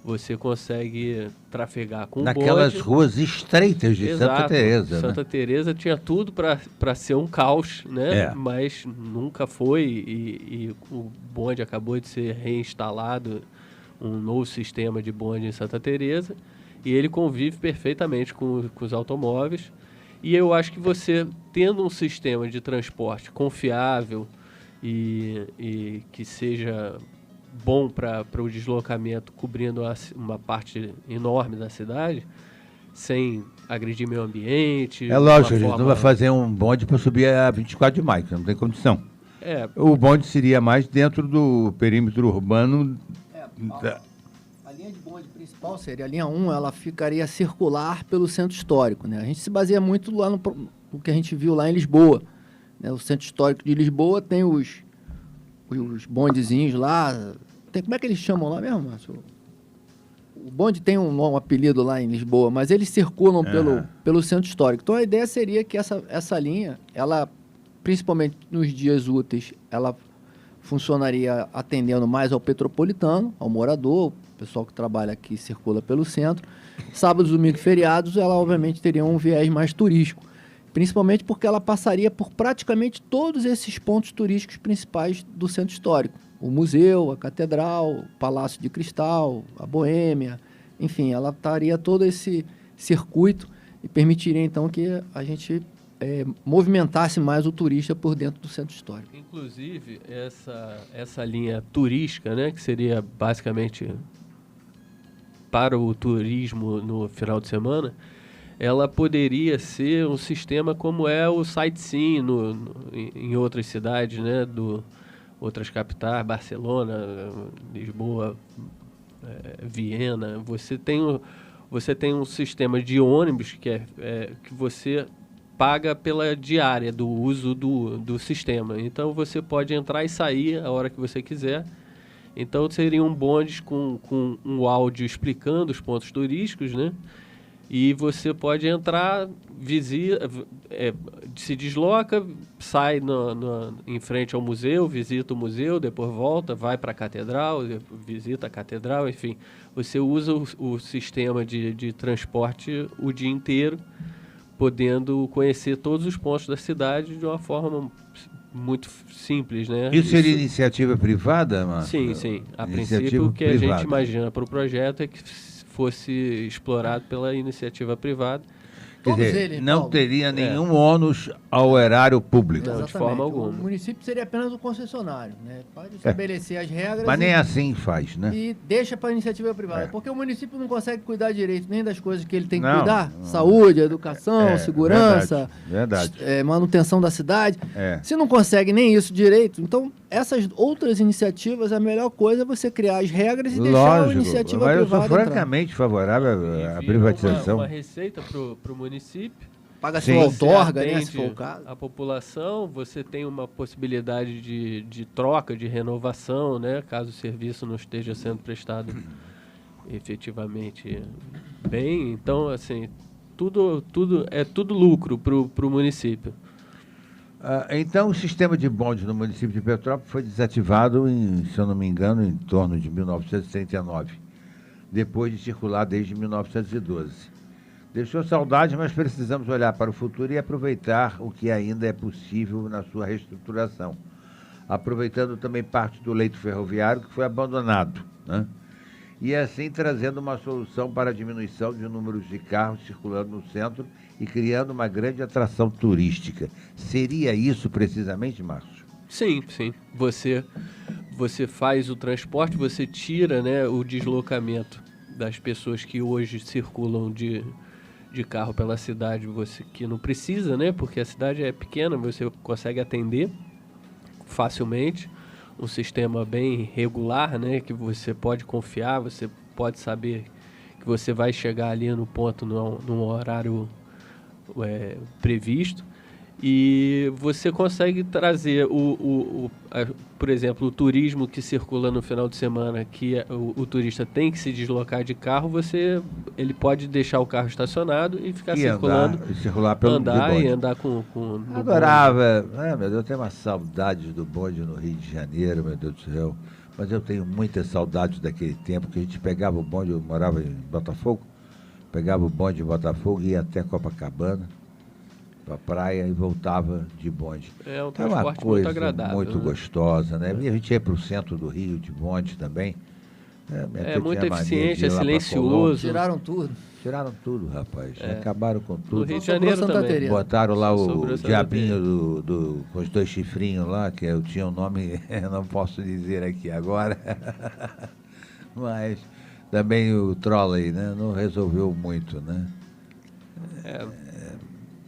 D: Você consegue trafegar com o bonde.
B: Naquelas ruas estreitas de Santa Teresa.
D: Santa Teresa tinha tudo para ser um caos, né? Mas nunca foi, e o bonde acabou de ser reinstalado, um novo sistema de bonde em Santa Teresa, e ele convive perfeitamente com os automóveis. E eu acho que você, tendo um sistema de transporte confiável e que seja bom para o deslocamento, cobrindo uma parte enorme da cidade, sem agredir meio ambiente.
B: É lógico, a gente não vai fazer um bonde para subir a 24 de maio, que não tem condição. O bonde seria mais dentro do perímetro urbano.
C: A linha de bonde principal seria a linha 1, ela ficaria circular pelo centro histórico, né? A gente se baseia muito lá no que a gente viu lá em Lisboa, né? O centro histórico de Lisboa tem os bondezinhos lá. Como é que eles chamam lá mesmo, Márcio? O bonde tem um apelido lá em Lisboa, mas eles circulam pelo centro histórico. Então a ideia seria que essa linha, ela, principalmente nos dias úteis, ela funcionaria atendendo mais ao petropolitano, ao morador, o pessoal que trabalha aqui circula pelo centro. Sábados, domingos e feriados, ela obviamente teria um viés mais turístico, principalmente porque ela passaria por praticamente todos esses pontos turísticos principais do centro histórico. O museu, a catedral, o Palácio de Cristal, a Boêmia, enfim, ela estaria todo esse circuito e permitiria então que a gente movimentasse mais o turista por dentro do centro histórico.
D: Inclusive, essa linha turística, né, que seria basicamente para o turismo no final de semana, ela poderia ser um sistema como é o sightseeing em outras cidades, né, outras capitais, Barcelona, Lisboa, Viena. Você tem um sistema de ônibus que você paga pela diária do uso do sistema. Então você pode entrar e sair a hora que você quiser. Então seriam bondes com um áudio explicando os pontos turísticos, né? E você pode entrar, se desloca, sai em frente ao museu, visita o museu, depois volta, vai para a catedral, visita a catedral, enfim. Você usa o sistema de transporte o dia inteiro, podendo conhecer todos os pontos da cidade de uma forma muito simples, né?
B: Isso seria iniciativa privada,
D: Sim,
B: Márcio?
D: sim. A
B: Iniciativa
D: princípio, o que a
B: privada.
D: gente imagina para o projeto é que fosse explorado pela iniciativa privada.
B: Quer
C: Todos
B: dizer,
C: eles,
B: não
C: Paulo.
B: teria nenhum ônus ao erário público.
D: Não, de
C: Exatamente.
D: forma alguma.
C: O município seria apenas o concessionário, né? Pode estabelecer as regras
B: Mas nem assim faz, né?
C: e deixa para a iniciativa privada.
B: É.
C: Porque o município não consegue cuidar direito nem das coisas que ele tem que
B: Não,
C: cuidar.
B: não.
C: Saúde, educação, segurança,
B: Verdade.
C: manutenção da cidade.
B: É.
C: Se não consegue nem isso direito, então essas outras iniciativas, a melhor coisa é você criar as regras e deixar a
B: Lógico,
C: iniciativa
B: mas eu
C: privada
B: sou
C: entrar.
B: francamente favorável à
D: Envia
B: privatização.
D: Uma receita para o município.
C: Paga-se
B: Sim.
C: uma
D: Você
C: outorga, né,
D: atende
C: se for o caso.
D: a população, você tem uma possibilidade de troca, de renovação, né, caso o serviço não esteja sendo prestado efetivamente bem. Então, assim, tudo lucro para o município.
B: Então, o sistema de bonde no município de Petrópolis foi desativado, se eu não me engano, em torno de 1939, depois de circular desde 1912. Deixou saudade, mas precisamos olhar para o futuro e aproveitar o que ainda é possível na sua reestruturação, aproveitando também parte do leito ferroviário que foi abandonado, né? E assim trazendo uma solução para a diminuição de números de carros circulando no centro e criando uma grande atração turística. Seria isso precisamente, Márcio?
D: Sim, sim. Você faz o transporte, você tira, né, o deslocamento das pessoas que hoje circulam de carro pela cidade, você que não precisa, né? Porque a cidade é pequena, você consegue atender facilmente, um sistema bem regular, né? Que você pode confiar, você pode saber que você vai chegar ali no ponto num horário previsto. E você consegue trazer, por exemplo, o turismo que circula no final de semana, que o turista tem que se deslocar de carro, ele pode deixar o carro estacionado e ficar circulando.
B: Circular pelo
D: Andar e andar com no
B: Adorava. Meu Deus, eu tenho uma saudade do bonde no Rio de Janeiro, meu Deus do céu. Mas eu tenho muita saudade daquele tempo que a gente pegava o bonde, eu morava em Botafogo, pegava o bonde em Botafogo e ia até Copacabana, para a praia e voltava de bonde.
D: É um
B: uma
D: transporte
B: coisa
D: muito agradável.
B: muito
D: né?
B: gostosa, né? E a gente ia para o centro do Rio de bonde também.
D: É muito
B: tinha mania
D: eficiente,
B: de ir
D: é
B: lá pra
D: silencioso.
C: Tiraram tudo.
B: Tiraram tudo, rapaz. Acabaram com
D: No
B: tudo.
D: Rio de
C: Só
D: Janeiro
C: sobrou Santa
D: também.
C: Teresa.
B: Botaram lá
D: Sobrou
B: o
D: Santa
B: diabinho com os 2 chifrinhos lá, que eu tinha um nome, eu não posso dizer aqui agora. Mas também o trolley, né? Não resolveu muito, né?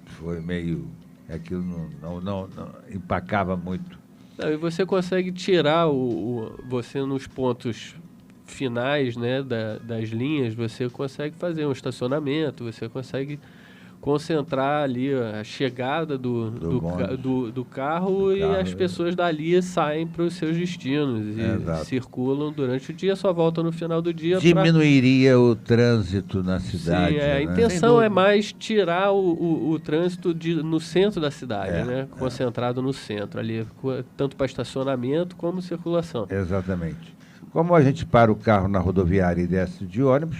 B: Foi meio... Aquilo não empacava muito.
D: Não, e você consegue tirar você nos pontos finais, né, das linhas, você consegue fazer um estacionamento, você consegue concentrar ali a chegada do carro e as pessoas dali saem para os seus destinos e circulam durante o dia, só voltam no final do dia.
B: Diminuiria o trânsito na cidade.
D: Sim, a
B: né?
D: intenção é mais tirar o trânsito no centro da cidade, né? Concentrado no centro ali, tanto para estacionamento como circulação.
B: Exatamente. Como a gente para o carro na rodoviária e desce de ônibus,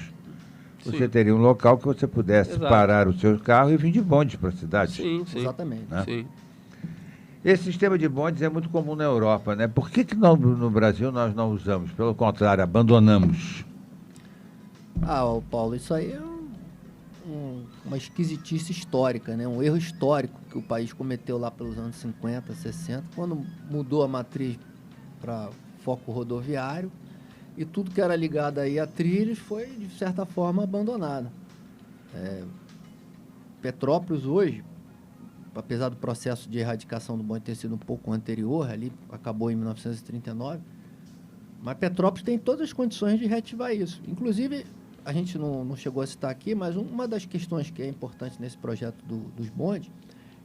B: você teria um local que você pudesse parar o seu carro e vir de bonde para a cidade.
D: Sim, sim.
C: Exatamente.
B: Né?
D: Sim.
B: Esse sistema de bondes é muito comum na Europa, né? Por que no Brasil nós não usamos? Pelo contrário, abandonamos.
C: Paulo, isso aí é uma esquisitice histórica, né? Um erro histórico que o país cometeu lá pelos anos 50, 60, quando mudou a matriz para foco rodoviário e tudo que era ligado aí a trilhos foi, de certa forma, abandonado. Petrópolis hoje, apesar do processo de erradicação do bonde ter sido um pouco anterior, ali acabou em 1939, mas Petrópolis tem todas as condições de reativar isso. Inclusive, a gente não chegou a citar aqui, mas uma das questões que é importante nesse projeto dos bondes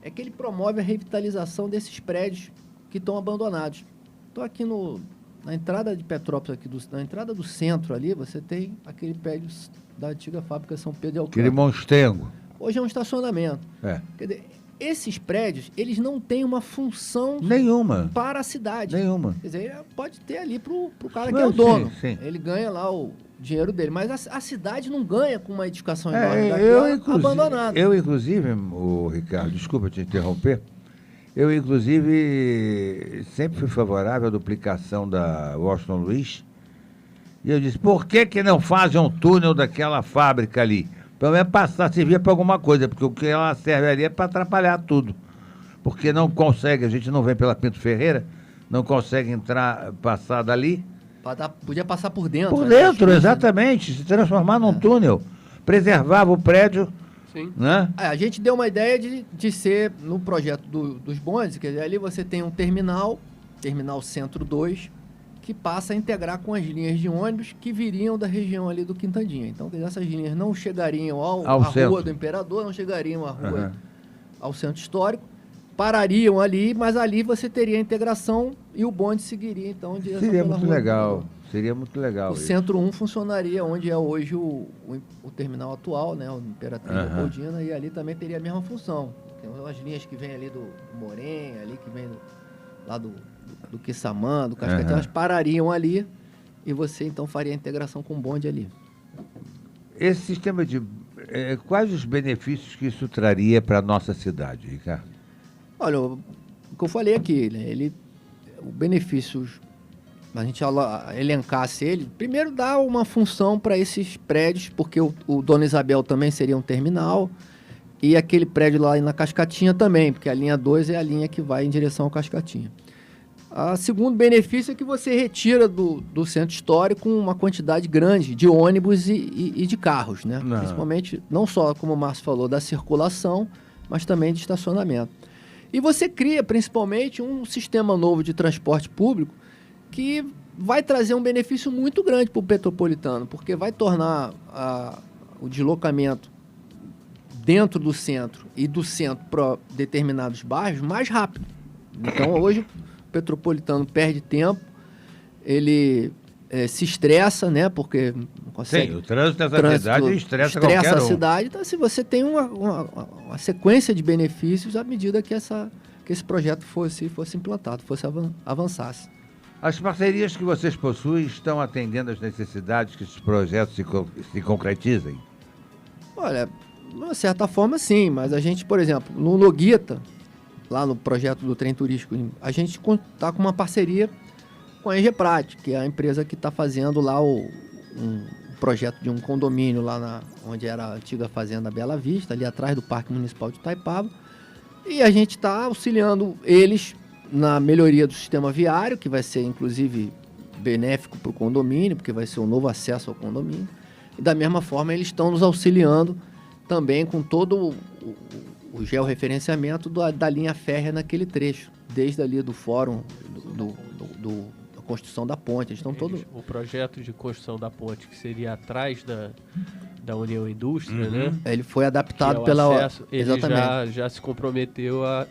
C: é que ele promove a revitalização desses prédios que estão abandonados. Então, aqui no na entrada de Petrópolis, na entrada do centro ali, você tem aquele prédio da antiga fábrica São Pedro de Alcântara.
B: Aquele monstrengo.
C: Hoje é um estacionamento. Quer dizer, esses prédios, eles não têm uma função
B: nenhuma
C: para a cidade.
B: Nenhuma.
C: Quer dizer, ele pode ter ali para o cara que é o dono.
B: Sim.
C: Ele ganha lá o dinheiro dele. Mas a cidade não ganha com uma edificação enorme abandonada.
B: Eu, inclusive, Ricardo, desculpa te interromper, eu, inclusive, sempre fui favorável à duplicação da Washington Luiz. E eu disse, por que não fazem um túnel daquela fábrica ali? Pelo menos passar, servir para alguma coisa, porque o que ela serve ali é para atrapalhar tudo. Porque não consegue, a gente não vem pela Pinto Ferreira, não consegue entrar, passar dali.
C: Podia passar por dentro.
B: Por dentro, exatamente, se transformar num túnel. Preservava o prédio.
D: Sim.
C: Né? A gente deu uma ideia de ser, no projeto dos bondes, quer dizer, ali você tem um terminal Centro 2, que passa a integrar com as linhas de ônibus que viriam da região ali do Quintandinha. Então, essas linhas não chegariam à Rua do Imperador, não chegariam à rua, ao centro histórico, parariam ali, mas ali você teria a integração e o bonde seguiria, então,
B: Seria muito legal. Seria muito legal.
C: O Centro 1 funcionaria onde é hoje o terminal atual, né, o Imperatriz Leopoldina, e ali também teria a mesma função. Tem umas linhas que vêm ali do Morém, ali que vem lá do Quissamã, do Cascatinha, elas parariam ali e você então faria a integração com o bonde ali.
B: Esse sistema de... quais os benefícios que isso traria para a nossa cidade, Ricardo?
C: Olha, o que eu falei aqui, né, o benefício, a gente elencasse ele, primeiro dá uma função para esses prédios, porque o Dona Isabel também seria um terminal, e aquele prédio lá na Cascatinha também, porque a linha 2 é a linha que vai em direção ao Cascatinha. O segundo benefício é que você retira do centro histórico uma quantidade grande de ônibus e de carros, né? Principalmente, não só, como o Márcio falou, da circulação, mas também de estacionamento. E você cria, principalmente, um sistema novo de transporte público que vai trazer um benefício muito grande para o petropolitano, porque vai tornar o deslocamento dentro do centro e do centro para determinados bairros mais rápido. Então, hoje, o petropolitano perde tempo, ele se estressa, né? Porque não consegue...
B: Sim, o trânsito dessa cidade estressa qualquer um.
C: A cidade. Então, se você tem uma sequência de benefícios à medida que esse projeto fosse implantado, avançasse.
B: As parcerias que vocês possuem estão atendendo às necessidades que esses projetos se concretizem?
C: Olha, de uma certa forma, sim, mas a gente, por exemplo, no Noguita, lá no projeto do trem turístico, a gente está com uma parceria com a EGPRAT, que é a empresa que está fazendo lá um projeto de um condomínio lá onde era a antiga Fazenda Bela Vista, ali atrás do Parque Municipal de Itaipava, e a gente está auxiliando eles na melhoria do sistema viário, que vai ser, inclusive, benéfico para o condomínio, porque vai ser um novo acesso ao condomínio, e da mesma forma eles estão nos auxiliando também com todo o georreferenciamento da linha férrea naquele trecho, desde ali do fórum da construção da ponte.
D: O projeto de construção da ponte, que seria atrás da União Indústria, né?
C: Ele foi adaptado
D: ele já se comprometeu a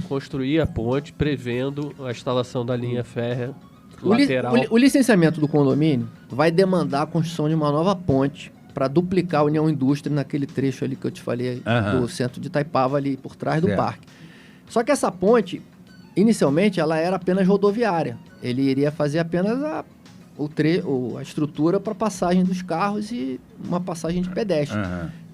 D: construir a ponte, prevendo a instalação da linha férrea lateral.
C: O licenciamento do condomínio vai demandar a construção de uma nova ponte para duplicar a União Indústria naquele trecho ali que eu te falei, do centro de Itaipava, ali por trás do parque. Só que essa ponte, inicialmente, ela era apenas rodoviária. Ele iria fazer apenas a estrutura para passagem dos carros e uma passagem de pedestre.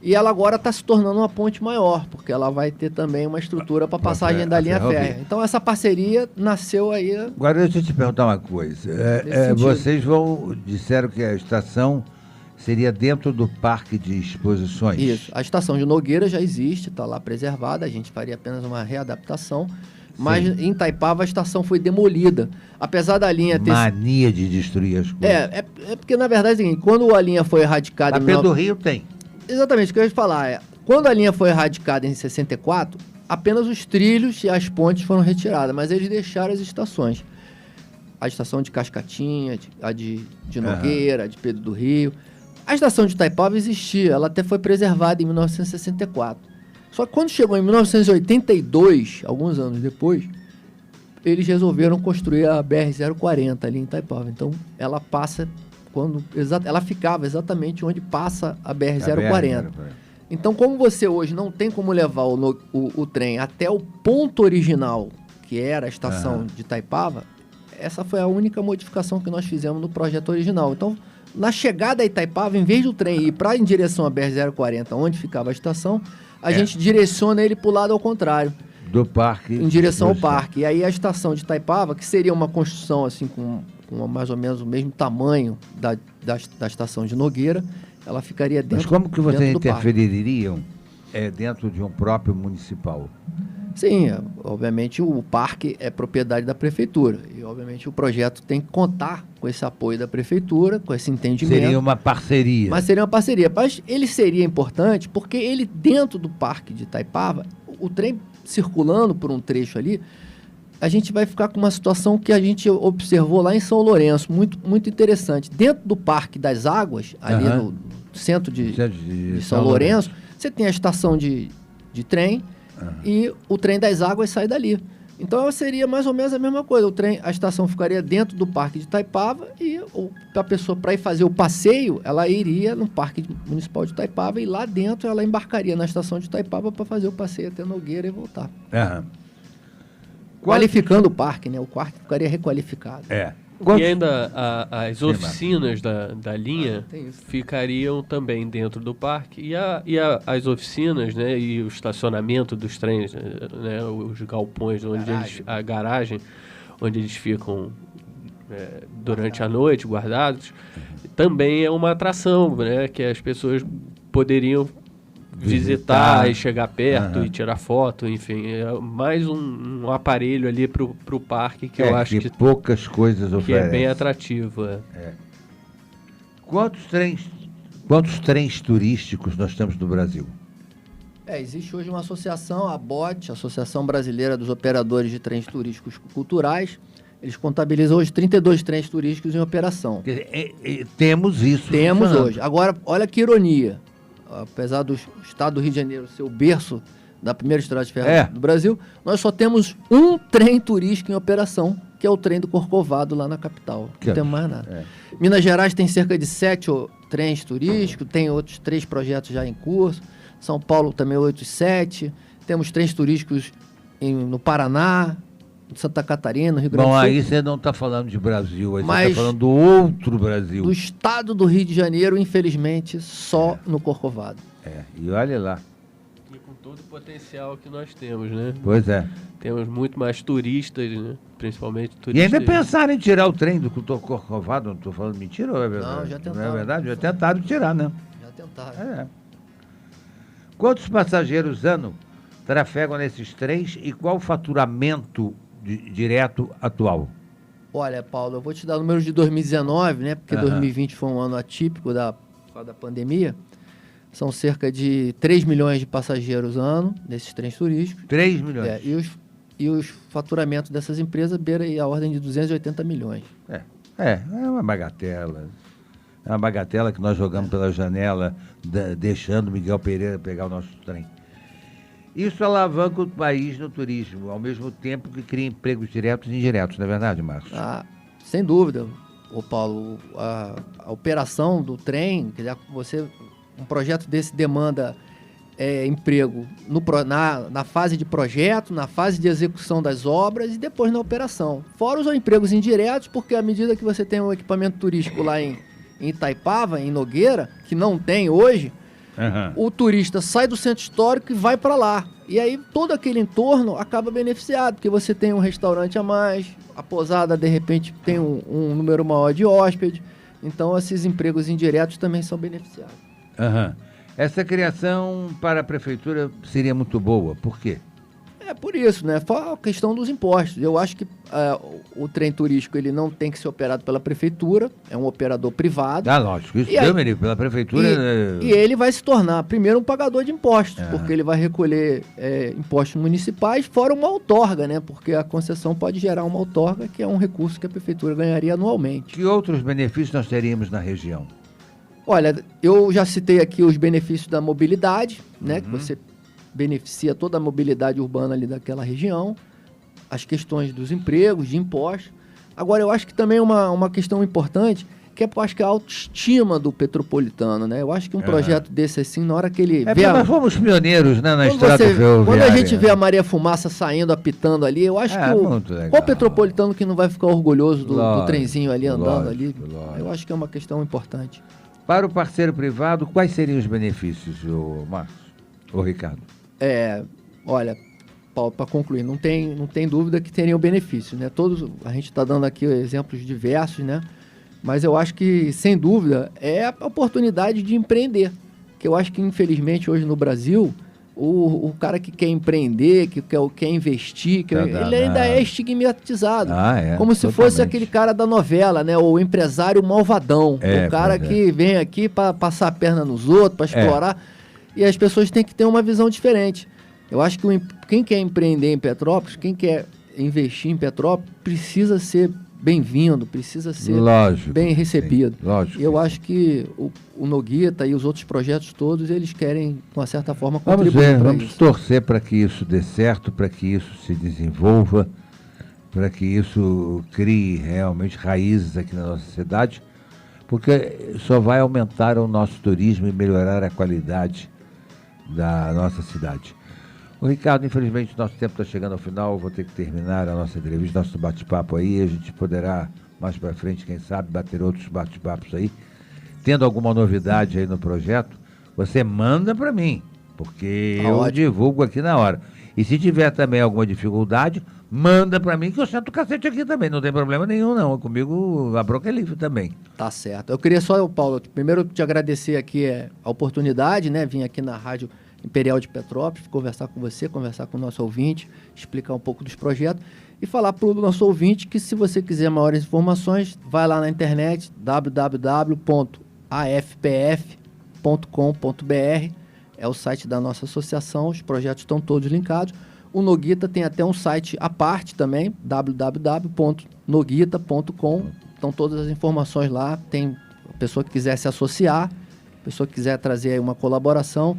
C: E ela agora está se tornando uma ponte maior, porque ela vai ter também uma estrutura para passagem da linha férrea. Então, essa parceria nasceu aí...
B: Agora, deixa eu te perguntar uma coisa. Vocês disseram que a estação seria dentro do parque de exposições?
C: Isso. A estação de Nogueira já existe, está lá preservada. A gente faria apenas uma readaptação. Mas em Itaipava a estação foi demolida. Apesar da linha ter...
B: Mania de destruir as coisas.
C: É porque, na verdade, é o seguinte, quando a linha foi erradicada...
B: A Pedro do Rio tem.
C: Exatamente, o que eu ia falar quando a linha foi erradicada em 64, apenas os trilhos e as pontes foram retiradas, mas eles deixaram as estações. A estação de Cascatinha, a de Nogueira, a de Pedro do Rio. A estação de Itaipava existia, ela até foi preservada em 1964. Só que quando chegou em 1982, alguns anos depois, eles resolveram construir a BR-040 ali em Itaipava. Então, ela passa ela ficava exatamente onde passa a BR-040. Então, como você hoje não tem como levar o trem até o ponto original, que era a estação de Itaipava, essa foi a única modificação que nós fizemos no projeto original. Então, na chegada a Itaipava, em vez do trem ir em direção à BR-040, onde ficava a estação, a gente direciona ele para o lado ao contrário.
B: Do parque.
C: Em direção ao parque. E aí a estação de Itaipava, que seria uma construção assim com mais ou menos o mesmo tamanho da estação de Nogueira, ela ficaria dentro do parque.
B: Mas como que vocês interfeririam dentro de um próprio municipal?
C: Sim, obviamente o parque é propriedade da prefeitura e obviamente o projeto tem que contar com esse apoio da prefeitura, com esse entendimento.
B: Seria uma parceria.
C: Mas seria uma parceria. Mas ele seria importante porque ele, dentro do parque de Itaipava, o trem circulando por um trecho ali, a gente vai ficar com uma situação que a gente observou lá em São Lourenço, muito, muito interessante. Dentro do Parque das Águas, ali no centro de São Lourenço, você tem a estação de trem e o trem das águas sai dali. Então seria mais ou menos a mesma coisa. A estação ficaria dentro do Parque de Itaipava e a pessoa, para ir fazer o passeio, ela iria no Parque Municipal de Itaipava e lá dentro ela embarcaria na estação de Itaipava para fazer o passeio até Nogueira e voltar. Qualificando o parque, né? O parque ficaria requalificado.
D: E ainda as oficinas da linha ficariam também dentro do parque e as oficinas, né, e o estacionamento dos trens, né, os galpões, a garagem, onde eles ficam durante a noite guardados, também é uma atração, né, que as pessoas poderiam visitar e chegar perto e tirar foto, enfim, é mais um aparelho ali pro parque que eu acho que
B: poucas coisas
D: que é bem atrativo.
B: Quantos trens turísticos nós temos no Brasil?
C: Existe hoje uma associação, a BOT, Associação Brasileira dos Operadores de Trens Turísticos Culturais. Eles contabilizam hoje 32 trens turísticos em operação.
B: Temos isso.
C: Temos hoje. Agora, olha que ironia. Apesar do estado do Rio de Janeiro ser o berço da primeira estrada de ferro do Brasil, nós só temos um trem turístico em operação, que é o trem do Corcovado lá na capital. Não temos mais nada. Minas Gerais tem cerca de 7 trens turísticos, tem outros 3 projetos já em curso. São Paulo também 8 e 7. Temos trens turísticos no Paraná, Santa Catarina, no Rio Grande do Sul.
B: Aí você não está falando de Brasil, aí você está falando do outro Brasil.
C: Do estado do Rio de Janeiro, infelizmente, só no Corcovado.
B: E olha lá.
D: E com todo o potencial que nós temos, né?
B: Pois é.
D: Temos muito mais turistas, né? Principalmente turistas.
B: E ainda pensaram em tirar o trem do Corcovado, não estou falando mentira ou é verdade?
C: Não, já tentaram.
B: Não é verdade? Já tentaram tirar, né?
C: Já tentaram.
B: Quantos passageiros ano trafegam nesses trens e qual o faturamento direto atual?
C: Olha, Paulo, eu vou te dar números de 2019, né? Porque 2020 foi um ano atípico da pandemia. São cerca de 3 milhões de passageiros ano nesses trens turísticos.
B: 3 milhões?
C: E os faturamentos dessas empresas beira aí a ordem de 280 milhões.
B: É uma bagatela. É uma bagatela que nós jogamos pela janela, deixando Miguel Pereira pegar o nosso trem. Isso alavanca o país no turismo, ao mesmo tempo que cria empregos diretos e indiretos, não é verdade, Marcos?
C: Sem dúvida, Paulo. A operação do trem, quer dizer, um projeto desse demanda emprego na fase de projeto, na fase de execução das obras e depois na operação. Fora os empregos indiretos, porque à medida que você tem um equipamento turístico lá em Itaipava, em Nogueira, que não tem hoje, o turista sai do centro histórico e vai para lá. E aí todo aquele entorno acaba beneficiado, porque você tem um restaurante a mais, a pousada de repente tem um número maior de hóspedes. Então esses empregos indiretos também são beneficiados.
B: Essa criação para a prefeitura seria muito boa. Por quê?
C: Por isso, né? A questão dos impostos. Eu acho que o trem turístico ele não tem que ser operado pela prefeitura, é um operador privado.
B: Lógico, isso também pela prefeitura.
C: E ele vai se tornar, primeiro, um pagador de impostos, porque ele vai recolher impostos municipais, fora uma outorga, né? Porque a concessão pode gerar uma outorga, que é um recurso que a prefeitura ganharia anualmente.
B: Que outros benefícios nós teríamos na região?
C: Olha, eu já citei aqui os benefícios da mobilidade, né? Que você beneficia toda a mobilidade urbana ali daquela região. as questões dos empregos, de impostos. Agora, eu acho que também uma questão importante, que eu acho que é a autoestima do petropolitano, né? Eu acho que um projeto desse, assim, na hora que ele vê...
B: Nós fomos pioneiros, né, na estrada ferroviária.
C: Quando a gente vê a Maria Fumaça saindo, apitando ali, eu acho que qual petropolitano que não vai ficar orgulhoso do trenzinho ali, andando ali? Eu acho que é uma questão importante.
B: Para o parceiro privado, quais seriam os benefícios, Márcio? Ricardo?
C: Olha, Paulo, para concluir, não tem dúvida que teriam benefícios, né? A gente está dando aqui exemplos diversos, né? Mas eu acho que, sem dúvida, é a oportunidade de empreender. Que eu acho que, infelizmente, hoje no Brasil, o cara que quer empreender, que quer investir, ele ainda é estigmatizado. Como se fosse aquele cara da novela, né? O empresário malvadão. O cara que vem aqui para passar a perna nos outros, para explorar. E as pessoas têm que ter uma visão diferente. Eu acho que quem quer empreender em Petrópolis, quem quer investir em Petrópolis, precisa ser bem-vindo, precisa ser bem recebido.
B: Lógico.
C: E eu acho que o Noguita e os outros projetos todos, eles querem, de uma certa forma, contribuir.
B: Vamos torcer para que isso dê certo, para que isso se desenvolva, para que isso crie realmente raízes aqui na nossa cidade, porque só vai aumentar o nosso turismo e melhorar a qualidade da nossa cidade. Ricardo, infelizmente nosso tempo está chegando ao final, vou ter que terminar a nossa entrevista, nosso bate-papo aí, a gente poderá mais para frente, quem sabe, bater outros bate-papos aí. Tendo alguma novidade aí no projeto, você manda para mim, porque eu divulgo aqui na hora. E se tiver também alguma dificuldade, manda para mim que eu sento o cacete aqui também, não tem problema nenhum não, comigo a bronca é livre também.
C: Tá certo. Eu queria só, Paulo, primeiro te agradecer aqui a oportunidade, né, vim aqui na Rádio Imperial de Petrópolis, conversar com você, conversar com o nosso ouvinte, explicar um pouco dos projetos e falar para o nosso ouvinte que, se você quiser maiores informações, vai lá na internet, www.afpf.com.br, é o site da nossa associação, os projetos estão todos linkados. O Noguita tem até um site à parte também, www.noguita.com, estão todas as informações lá, tem a pessoa que quiser se associar, a pessoa que quiser trazer aí uma colaboração.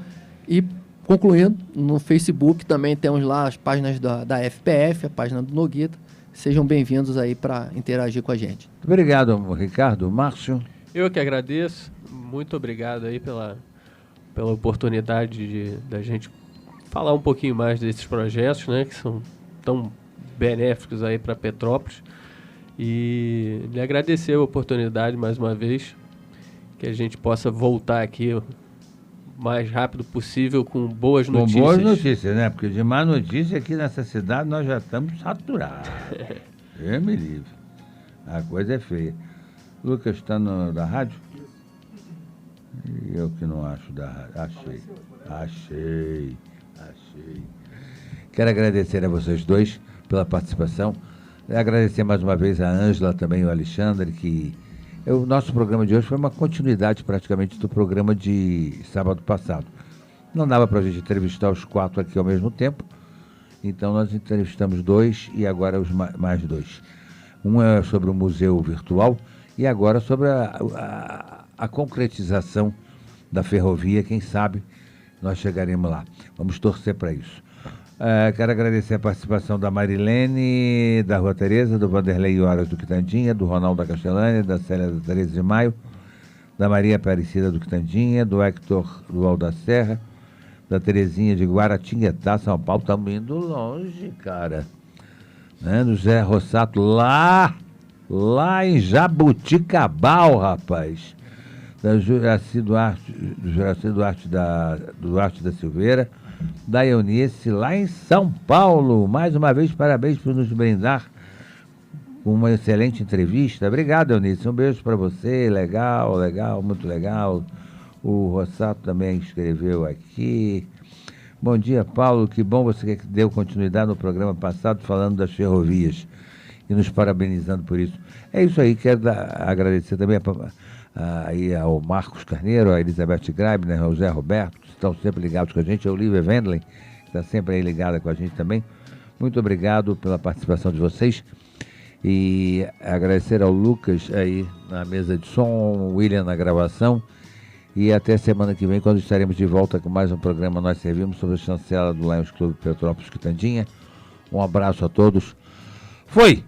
C: E, concluindo, no Facebook também temos lá as páginas da FPF, a página do Noguita. Sejam bem-vindos aí para interagir com a gente.
B: Obrigado, Ricardo. Márcio?
D: Eu que agradeço. Muito obrigado aí pela oportunidade da gente falar um pouquinho mais desses projetos, né, que são tão benéficos aí para Petrópolis. E lhe agradecer a oportunidade mais uma vez, que a gente possa voltar aqui mais rápido possível com boas notícias.
B: Com boas notícias, né? Porque de má notícia aqui nessa cidade nós já estamos saturados. Eu me livre. A coisa é feia. Lucas está da rádio? Eu que não acho da rádio. Achei. Quero agradecer a vocês dois pela participação. Agradecer mais uma vez a Ângela, também o Alexandre, que... O nosso programa de hoje foi uma continuidade praticamente do programa de sábado passado. Não dava para a gente entrevistar os 4 aqui ao mesmo tempo, então nós entrevistamos 2 e agora os mais 2. Um é sobre o museu virtual e agora sobre a concretização da ferrovia. Quem sabe nós chegaremos lá. Vamos torcer para isso. Quero agradecer a participação da Marilene, da Rua Tereza, do Vanderlei Horas do Quitandinha, do Ronaldo da Castelânia, da Célia da 13 de Maio, da Maria Aparecida do Quitandinha, do Hector do Alto da Serra, da Terezinha de Guaratinguetá, São Paulo. Estamos indo longe, cara. Né? Do Zé Rossato, lá em Jabuticabal, rapaz. Da Juraci Duarte, da Silveira, da Eunice, lá em São Paulo. Mais uma vez, parabéns por nos brindar com uma excelente entrevista. Obrigado, Eunice. Um beijo para você. Legal, muito legal. O Rossato também escreveu aqui. Bom dia, Paulo. Que bom você que deu continuidade no programa passado falando das ferrovias e nos parabenizando por isso. É isso aí. Quero agradecer também aí ao Marcos Carneiro, a Elizabeth Greibner, ao Zé Roberto, que estão sempre ligados com a gente, a Olivia Wendlin, que está sempre aí ligada com a gente também. Muito obrigado pela participação de vocês e agradecer ao Lucas aí na mesa de som, o William na gravação, e até semana que vem, quando estaremos de volta com mais um programa Nós Servimos, sobre a chancela do Lions Clube Petrópolis Quitandinha. Um abraço a todos. Foi.